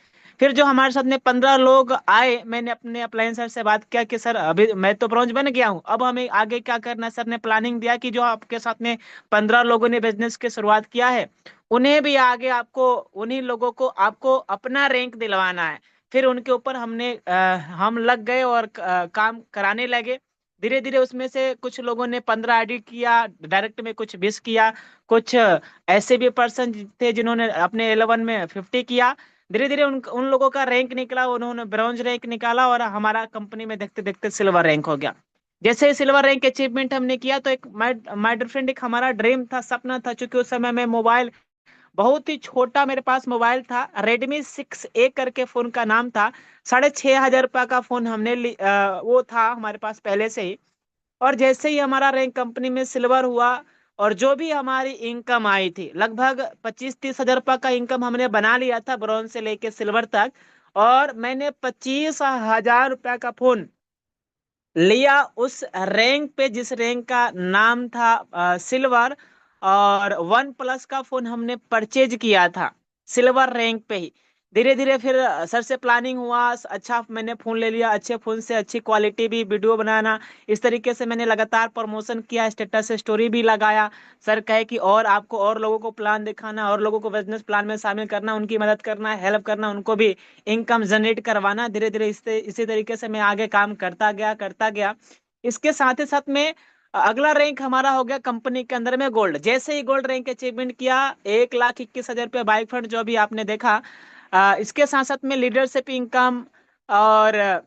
फिर जो हमारे साथ में 15 लोग आए, मैंने अपने अपलाइन सर से बात किया कि सर अभी मैं तो ब्रॉन्ज बन गया हूँ, अब हमें आगे क्या करना है। सर ने प्लानिंग दिया कि जो आपके साथ में 15 लोगों ने बिजनेस की शुरुआत किया है, उन्हें भी आगे आपको, उन्हीं लोगों को आपको अपना रैंक दिलवाना है। फिर उनके ऊपर हम लग गए और काम कराने लगे। धीरे धीरे उसमें से कुछ लोगों ने 15 एडिट किया डायरेक्ट में, कुछ 20 किया, कुछ ऐसे भी पर्सन थे जिन्होंने अपने 11 में 50 किया। धीरे धीरे उन उन लोगों का रैंक निकला, उन्होंने ब्रॉन्ज रैंक निकाला, और हमारा कंपनी में देखते देखते सिल्वर रैंक हो गया। जैसे ही सिल्वर रैंक अचीवमेंट हमने किया, तो एक माय डियर फ्रेंड, एक हमारा ड्रीम था, सपना था, क्योंकि उस समय में मोबाइल बहुत ही छोटा मेरे पास मोबाइल था, रेडमी 6A करके फोन का नाम था। 6,500 रुपया का फोन वो था हमारे पास पहले से ही। और जैसे ही हमारा रैंक कंपनी में सिल्वर हुआ, और जो भी हमारी इनकम आई थी, लगभग 25-30 हजार रुपया का इनकम हमने बना लिया था ब्रॉन्ज से लेके सिल्वर तक। और मैंने 25,000 रुपया का फोन लिया उस रैंक पे, जिस रैंक का नाम था सिल्वर। और वन प्लस का फोन हमने परचेज किया था सिल्वर रैंक पे ही। धीरे धीरे फिर सर से प्लानिंग हुआ, अच्छा मैंने फोन ले लिया, अच्छे फोन से अच्छी क्वालिटी भी, वीडियो बनाना, इस तरीके से मैंने लगातार प्रमोशन किया, स्टेटस स्टोरी भी लगाया। सर कहे कि और आपको और लोगों को प्लान दिखाना, और लोगों को बिजनेस प्लान में शामिल करना, उनकी मदद करना, हेल्प करना, उनको भी इनकम जनरेट करवाना। धीरे धीरे इसी तरीके से मैं आगे काम करता गया। इसके साथ ही साथ में अगला रैंक हमारा हो गया कंपनी के अंदर में गोल्ड। जैसे ही गोल्ड रैंक अचीवमेंट किया, 1,21,000 रुपये बाइक फंड जो भी आपने देखा, इसके साथ साथ में लीडरशिप इनकम और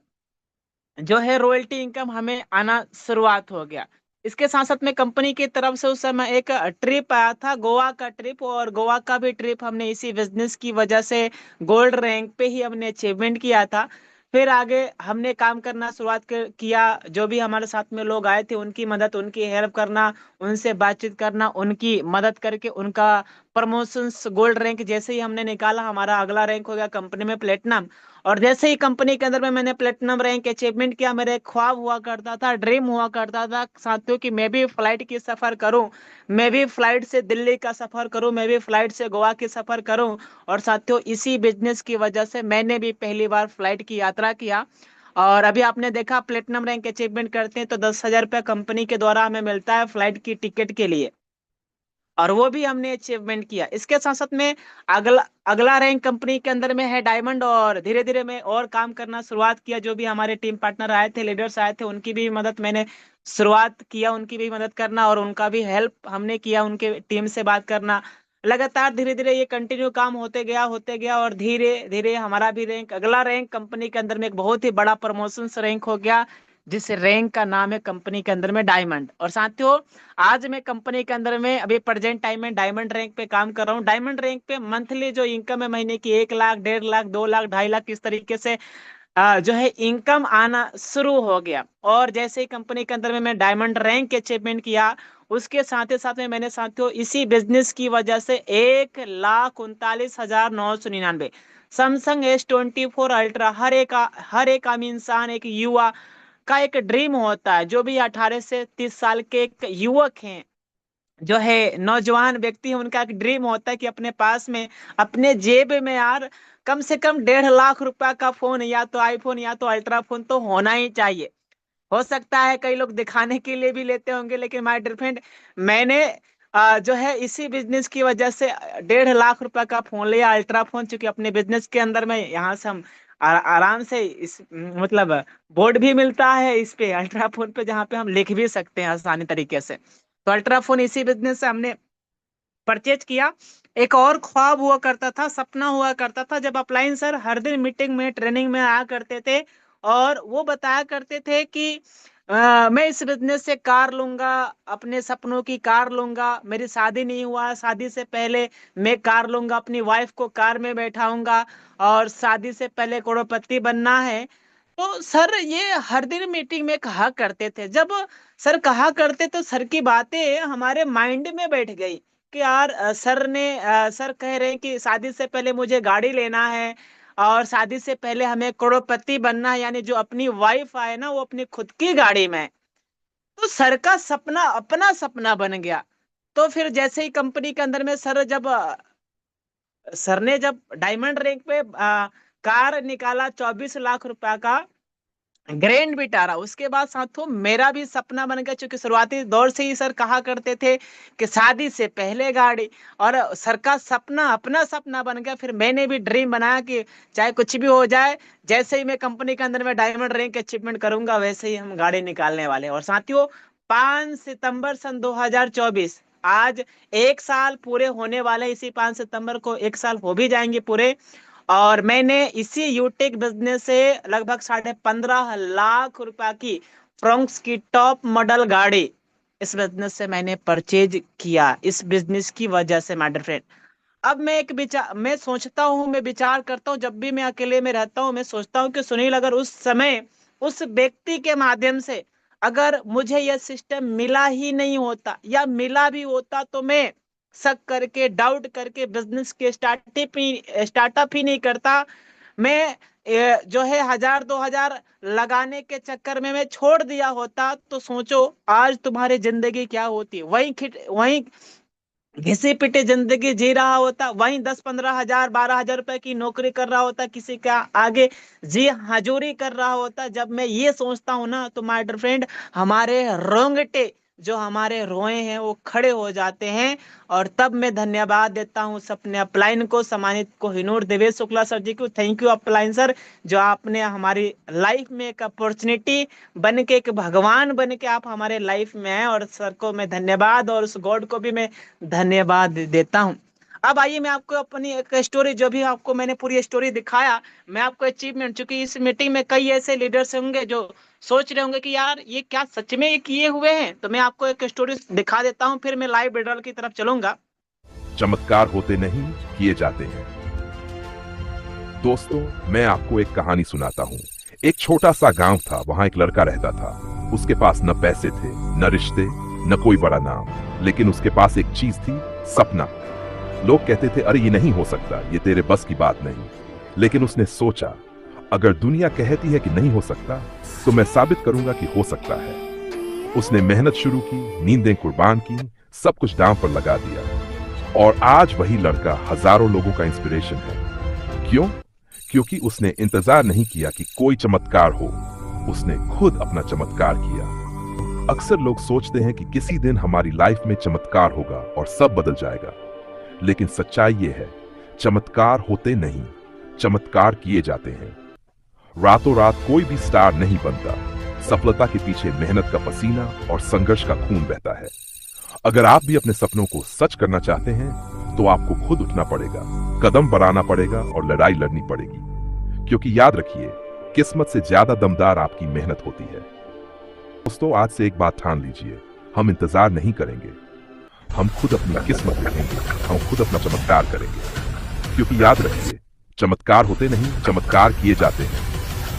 जो है रॉयल्टी इनकम हमें आना शुरुआत हो गया। इसके साथ साथ में कंपनी की तरफ से उस समय एक ट्रिप आया था, गोवा का ट्रिप, और गोवा का भी ट्रिप हमने इसी बिजनेस की वजह से गोल्ड रैंक पे ही हमने अचीवमेंट किया था। फिर आगे हमने काम करना किया, जो भी हमारे साथ में लोग आए थे उनकी मदद, उनकी हेल्प करना, उनसे बातचीत करना, उनकी मदद करके उनका प्रमोशन, गोल्ड रैंक जैसे ही हमने निकाला, हमारा अगला रैंक हो गया कंपनी में प्लेटिनम। और जैसे ही कंपनी के अंदर में मैंने प्लेटिनम रैंक अचीवमेंट किया, मेरे एक ख्वाब हुआ करता था, ड्रीम हुआ करता था साथियों, कि मैं भी फ्लाइट की सफर करूं, मैं भी फ्लाइट से दिल्ली का सफर करूं, मैं भी फ्लाइट से गोवा की सफर करूं। और साथियों इसी बिजनेस की वजह से मैंने भी पहली बार फ्लाइट की यात्रा किया। और अभी आपने देखा, प्लेटिनम रैंक अचीवमेंट करते हैं तो 10,000 रुपया कंपनी के द्वारा हमें मिलता है फ्लाइट की टिकट के लिए, और वो भी हमने अचीवमेंट किया। इसके साथ साथ में अगला अगला रैंक कंपनी के अंदर में है डायमंड। और धीरे धीरे मैं और काम करना शुरुआत किया, जो भी हमारे टीम पार्टनर आए थे, लीडर्स आए थे, उनकी भी मदद मैंने शुरुआत किया, उनकी भी मदद करना, और उनका भी हेल्प हमने किया, उनके टीम से बात करना। लगातार धीरे धीरे ये कंटिन्यू काम होते गया, और धीरे धीरे हमारा भी रैंक, अगला रैंक कंपनी के अंदर में एक बहुत ही बड़ा प्रमोशन रैंक हो गया, जिस रैंक का नाम है कंपनी के अंदर में डायमंड। और साथियों आज मैं कंपनी के अंदर में अभी प्रेजेंट टाइम में डायमंड रैंक पे काम कर रहा हूँ। डायमंड रैंक पे मंथली जो इनकम है महीने की 1 लाख, 1.5 लाख, 2 लाख, 2.5 लाख, इस तरीके से जो है इनकम आना शुरू हो गया। और जैसे ही कंपनी के अंदर में मैं डायमंड रैंक अचीवमेंट किया, उसके साथ ही साथ में मैंने साथियों इसी बिजनेस की वजह से 1,39,999 सैमसंग S24 अल्ट्रा, हर एक आम इंसान, एक युवा का एक ड्रीम होता है, जो भी 18 से 30 साल के एक युवक हैं, जो है नौजवान व्यक्ति है, उनका एक ड्रीम होता है कि अपने पास में, अपने जेब में यार, कम से कम 1.5 लाख रुपया का फोन, या तो आईफोन या तो अल्ट्रा फोन तो होना ही चाहिए। हो सकता है कई लोग दिखाने के लिए भी लेते होंगे, लेकिन माय डियर फ्रेंड, मैंने जो है इसी बिजनेस की वजह से 1.5 लाख रुपया का फोन लिया, अल्ट्रा फोन, चूंकि अपने बिजनेस के अंदर में यहाँ से हम आराम से इस मतलब बोर्ड भी मिलता है इस पे, अल्ट्रा फोन पे, जहाँ पे हम लिख भी सकते हैं आसानी तरीके से। तो अल्ट्रा फोन इसी बिजनेस से हमने परचेज किया। एक और ख्वाब हुआ करता था, सपना हुआ करता था, जब अपलाइन सर हर दिन मीटिंग में, ट्रेनिंग में आया करते थे, और वो बताया करते थे कि मैं इस बिजनेस से कार लूंगा, अपने सपनों की कार लूंगा, मेरी शादी नहीं हुआ, शादी से पहले मैं कार लूंगा, अपनी वाइफ को कार में बैठाऊंगा, और शादी से पहले करोड़पति बनना है। तो सर ये हर दिन मीटिंग में कहा करते थे। जब सर कहा करते तो सर की बातें हमारे माइंड में बैठ गई कि यार सर कह रहे हैं कि शादी से पहले मुझे गाड़ी लेना है और शादी से पहले हमें करोड़पति बनना है, यानी जो अपनी वाइफ आए ना वो अपनी खुद की गाड़ी में। तो सर का सपना अपना सपना बन गया। तो फिर जैसे ही कंपनी के अंदर में सर ने जब डायमंड रैंक पे कार निकाला 24 लाख रुपया का ग्रैंड विटारा, उसके बाद साथियों मेरा भी सपना बन गया, क्योंकि शुरुआती दौर से ही सर कहा करते थे कि शादी से पहले गाड़ी। और सर का सपना अपना सपना बन गया। फिर मैंने भी ड्रीम बनाया कि चाहे कुछ भी हो जाए, जैसे ही मैं कंपनी के अंदर में डायमंड रैंक अचीवमेंट करूंगा वैसे ही हम गाड़ी निकालने वाले हैं। और साथियों 5 सितंबर सन 2024, आज 1 साल पूरे होने वाले, इसी 5 सितंबर को 1 साल हो भी जाएंगे पूरे। और मैंने इसी यूटेक बिजनेस से लगभग 15.5 लाख रुपया की फ्रोंक्स की टॉप मॉडल गाड़ी इस बिजनेस से मैंने परचेज किया, इस बिजनेस की वजह से माय डियर फ्रेंड। अब मैं सोचता हूँ, मैं विचार करता हूँ, जब भी मैं अकेले में रहता हूँ मैं सोचता हूँ कि सुनील, अगर उस समय उस व्यक्ति के माध्यम से अगर मुझे यह सिस्टम मिला ही नहीं होता, या मिला भी होता तो मैं शक करके डाउट करके बिजनेस के स्टार्टअप ही नहीं करता। मैं जो है 1,000 2,000 लगाने के चक्कर में मैं छोड़ दिया होता, तो सोचो आज तुम्हारी जिंदगी क्या होती। वहीं घिसी पिटी जिंदगी जी रहा होता, वहीं 10-15 हजार 12 हजार रुपए की नौकरी कर रहा होता, किसी का आगे जी हजूरी कर रहा होता। जब मैं ये सोचता हूँ ना तो माय डियर फ्रेंड, हमारे रोंगटे जो हमारे रोए हैं वो खड़े हो जाते हैं। और तब मैं धन्यवाद देता हूँ उस अपने अपलाइन को, सम्मानित कोहिनूर देवेश शुक्ला सर जी को। थैंक यू अपलाइन सर, जो आपने हमारी लाइफ में एक अपॉर्चुनिटी बन के, एक भगवान बन के आप हमारे लाइफ में हैं। और सर को मैं धन्यवाद, और उस गॉड को भी मैं धन्यवाद देता हूँ। अब आइए मैं आपको अपनी एक स्टोरी, जो भी आपको मैंने पूरी स्टोरी दिखाया, मैं आपको अचीवमेंट, चूंकि इस मीटिंग में कई ऐसे लीडर्स होंगे जो सोच रहे होंगे कि यार ये क्या सच में ये किए हुए हैं, तो मैं आपको एक स्टोरी दिखा देता हूँ, फिर मैं लाइव विड्रॉल की तरफ चलूंगा। चमत्कार होते नहीं, किए जाते हैं। दोस्तों, मैं आपको एक कहानी सुनाता हूँ। एक छोटा सा गांव था, वहां एक लड़का रहता था। उसके पास न पैसे थे, न रिश्ते, न कोई बड़ा नाम, लेकिन उसके पास एक चीज थी, सपना। लोग कहते थे अरे ये नहीं हो सकता, ये तेरे बस की बात नहीं। लेकिन उसने सोचा, अगर दुनिया कहती है कि नहीं हो सकता तो मैं साबित करूंगा कि हो सकता है। उसने मेहनत शुरू की, नींदें कुर्बान की, सब कुछ दांव पर लगा दिया। और आज वही लड़का हजारों लोगों का इंस्पिरेशन है। क्यों? क्योंकि उसने इंतजार नहीं किया कि कोई चमत्कार हो, उसने खुद अपना चमत्कार किया। अक्सर लोग सोचते हैं कि किसी दिन हमारी लाइफ में चमत्कार होगा और सब बदल जाएगा, लेकिन सच्चाई ये है, चमत्कार होते नहीं, चमत्कार किए जाते हैं। रातों रात कोई भी स्टार नहीं बनता। सफलता के पीछे मेहनत का पसीना और संघर्ष का खून बहता है। अगर आप भी अपने सपनों को सच करना चाहते हैं तो आपको खुद उठना पड़ेगा, कदम बढ़ाना पड़ेगा और लड़ाई लड़नी पड़ेगी। क्योंकि याद रखिए, किस्मत से ज्यादा दमदार आपकी मेहनत होती है। दोस्तों, आज से एक बात ठान लीजिए, हम इंतजार नहीं करेंगे, हम खुद अपनी किस्मत लिखेंगे, हम खुद अपना चमत्कार करेंगे। क्योंकि याद रखिए, चमत्कार होते नहीं, चमत्कार किए जाते हैं।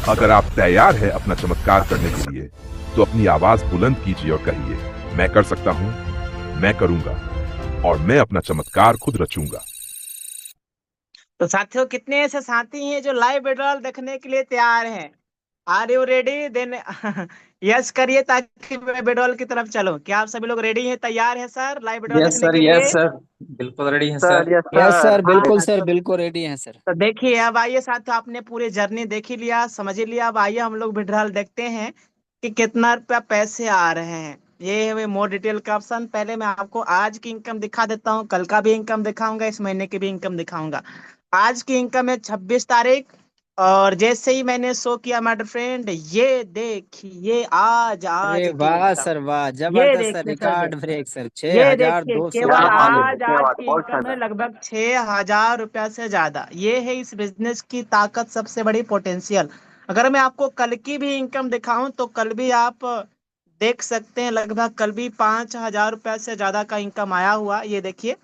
अगर आप तैयार हैं अपना चमत्कार करने के लिए, तो अपनी आवाज बुलंद कीजिए और कहिए, मैं कर सकता हूं, मैं करूंगा, और मैं अपना चमत्कार खुद रचूंगा। तो साथियों, कितने ऐसे साथी हैं जो लाइव विड्रॉल देखने के लिए तैयार हैं? Are you ready? Then yes करिए ताकि मैं विड्रॉल की तरफ चलूं। क्या आप सभी लोग रेडी हैं, तैयार हैं सर लाइव विड्रॉल देखने के लिए? यस सर, बिल्कुल रेडी हैं सर। यस सर, बिल्कुल हाँ, सर, बिल्कुल रेडी हैं सर। तो देखिए, अब आइए साथियों, आपने पूरी जर्नी देख ही लिया, समझ ही लिया। अब आइए हम लोग विड्रॉल देखते हैं कि कितना रुपया पैसे आ रहे हैं। ये है मोर डिटेल का ऑप्शन। पहले मैं आपको आज की इनकम दिखा देता हूँ, कल का भी इनकम दिखाऊंगा, इस महीने की भी इनकम दिखाऊंगा। आज की इनकम है 26 तारीख, और जैसे ही मैंने शो किया माय फ्रेंड, ये देखिए आज अरे की वाह इनकम। सर, वाह, ये जबरदस्त सर, देखिए सर, रिकॉर्ड ब्रेक सर, ये देखिए 6,200 केवल आज रुपये। की इनकम है लगभग 6,000 रुपया से ज्यादा। ये है इस बिजनेस की ताकत, सबसे बड़ी पोटेंशियल। अगर मैं आपको कल की भी इनकम दिखाऊं तो कल भी आप देख सकते हैं, लगभग कल भी 5,000 रुपया से ज्यादा का इनकम आया हुआ। ये देखिए,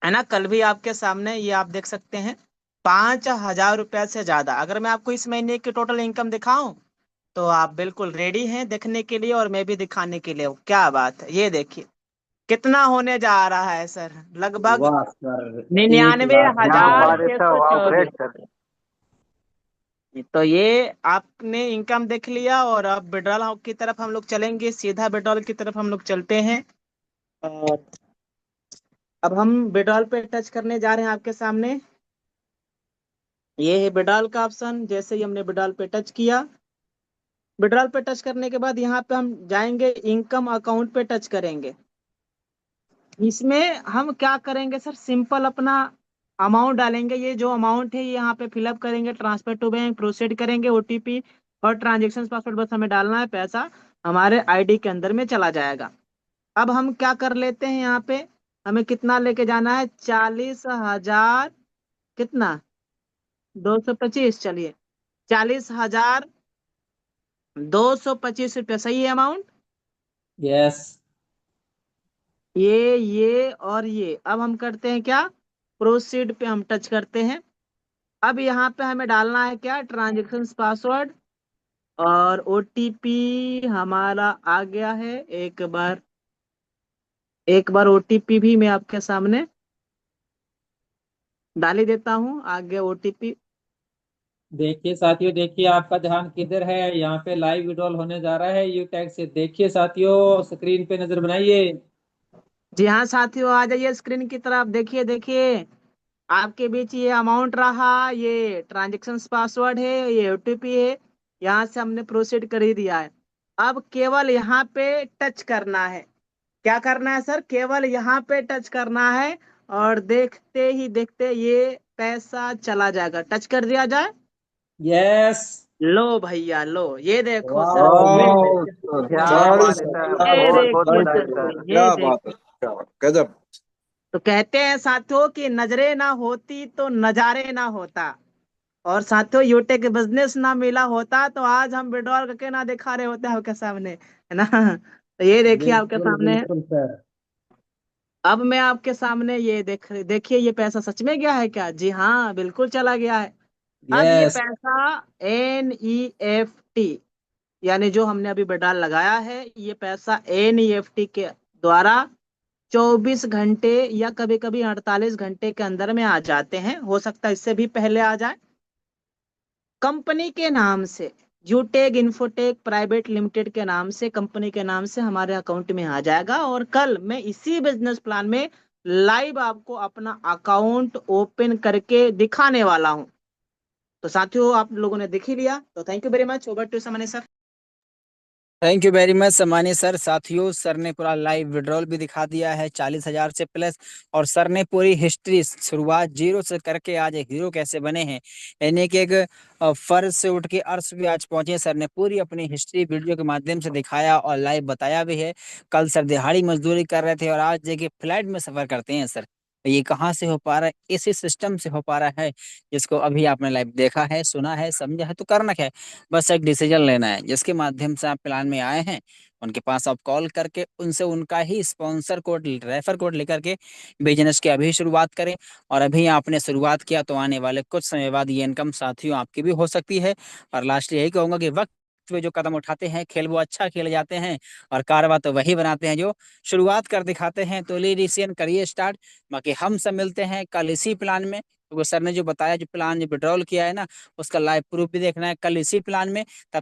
है ना, कल भी आपके सामने ये आप देख सकते हैं। 5,000 रुपया से ज्यादा। अगर मैं आपको इस महीने की टोटल इनकम दिखाऊं तो आप बिल्कुल रेडी हैं देखने के लिए, और मैं भी दिखाने के लिए। क्या बात है, ये देखिए कितना होने जा रहा है सर, लगभग वाह सर, 99,624। तो ये आपने इनकम देख लिया, और अब विड्रॉल की तरफ हम लोग चलेंगे, सीधा विड्रॉल की तरफ हम लोग चलते हैं। और अब हम विड्रॉल पे टच करने जा रहे हैं आपके सामने। ये है विड्रॉल का ऑप्शन। जैसे ही हमने विड्रॉल पे टच किया, विड्रॉल पे टच करने के बाद यहाँ पे हम जाएंगे, इनकम अकाउंट पे टच करेंगे। इसमें हम क्या करेंगे सर, सिंपल अपना अमाउंट डालेंगे। ये जो अमाउंट है ये यहाँ पे फिलअप करेंगे, ट्रांसफर टू बैंक प्रोसीड करेंगे, ओटीपी और ट्रांजेक्शन पासवर्ड बस हमें डालना है, पैसा हमारे आईडी के अंदर में चला जाएगा। अब हम क्या कर लेते हैं, यहाँ पे हमें कितना लेके जाना है, 40,000, कितना, 225, चलिए 40,225 रुपया, सही है अमाउंट। यस ये और ये। अब हम करते हैं क्या, प्रोसीड पे हम टच करते हैं। अब यहाँ पे हमें डालना है क्या, ट्रांजेक्शन पासवर्ड, और ओटीपी हमारा आ गया है। एक बार ओटीपी भी मैं आपके सामने डाल ही देता हूँ, आ गया ओटीपी। देखिए साथियों, देखिए आपका ध्यान किधर है, यहाँ पे लाइव विड्रॉल होने जा रहा है यूटैग से। देखिए साथियों, स्क्रीन पे नजर बनाइए। जी हाँ साथियों, आ जाइए स्क्रीन की तरफ, देखिए देखिए आपके बीच ये अमाउंट रहा, ये ट्रांजेक्शन पासवर्ड है, ये ओटीपी है। यहाँ से हमने प्रोसीड कर ही दिया है। अब केवल यहाँ पे टच करना है। क्या करना है सर, केवल यहाँ पे टच करना है, और देखते ही देखते ये पैसा चला जाएगा। टच कर दिया जाए, यस लो भैया लो, ये देखो सर, वाह, ये 40,000, देखिए सर, क्या ये बात देखिए। है, क्या बात, गजब। तो कहते हैं साथियों कि नजरें ना होती तो नजारे ना होता, और साथियों यूटेक बिजनेस ना मिला होता तो आज हम विड्रॉल करके ना दिखा रहे होते आपके सामने, है ना। तो ये देखिए आपके बिल्कुल सामने है। बिल्कुल सर। अब मैं आपके सामने ये देखिए, ये पैसा सच में गया है क्या, जी हाँ बिल्कुल चला गया है। अब ये यस पैसा NEFT, यानी जो हमने अभी विड्रॉल लगाया है, ये पैसा NEFT के द्वारा 24 घंटे या कभी कभी 48 घंटे के अंदर में आ जाते हैं, हो सकता है इससे भी पहले आ जाए। कंपनी के नाम से, यूटेक इन्फोटेक प्राइवेट लिमिटेड के नाम से, कंपनी के नाम से हमारे अकाउंट में आ जाएगा। और कल मैं इसी बिजनेस प्लान में लाइव आपको अपना अकाउंट ओपन करके दिखाने वाला हूं। तो साथियों, आप लोगों ने देख ही लिया, तो thank you very much. Over to समनी sir. Thank you very much सम्मानित सर। साथियों, सर ने पूरा लाइव विड्रॉल भी दिखा दिया है 40,000 से प्लस, और सर ने पूरी हिस्ट्री शुरुआत जीरो से करके आज एक हीरो कैसे बने हैं, यानी कि एक फर्श से उठ के अर्श पे आज पहुंचे। सर ने पूरी अपनी हिस्ट्री वीडियो के माध्यम से दिखाया और लाइव बताया भी है। कल सर दिहाड़ी मजदूरी कर रहे थे और आज देखिए फ्लाइट में सफर करते हैं सर। तो ये कहाँ से हो पा रहा है, इसी सिस्टम से हो पा रहा है जिसको अभी आपने लाइव देखा है, सुना है, समझा है। तो करना क्या है, बस एक डिसीजन लेना है। जिसके माध्यम से आप प्लान में आए हैं उनके पास आप कॉल करके उनसे उनका ही स्पॉन्सर कोड, रेफर कोड लेकर के बिजनेस की अभी शुरुआत करें। और अभी आपने शुरुआत किया तो आने वाले कुछ समय बाद ये इनकम साथियों आपकी भी हो सकती है। और लास्ट यही कहूंगा कि वक्त पे जो कदम उठाते हैं, खेल वो अच्छा खेले जाते हैं, और कारवा तो वही बनाते हैं जो शुरुआत कर दिखाते हैं। तो ले डिसीजन करिए स्टार्ट। बाकी हम सब मिलते हैं कल इसी प्लान में, क्योंकि सर ने जो बताया, जो प्लान जो विड्रॉल किया है ना, उसका लाइव प्रूफ भी देखना है कल इसी प्लान में। तब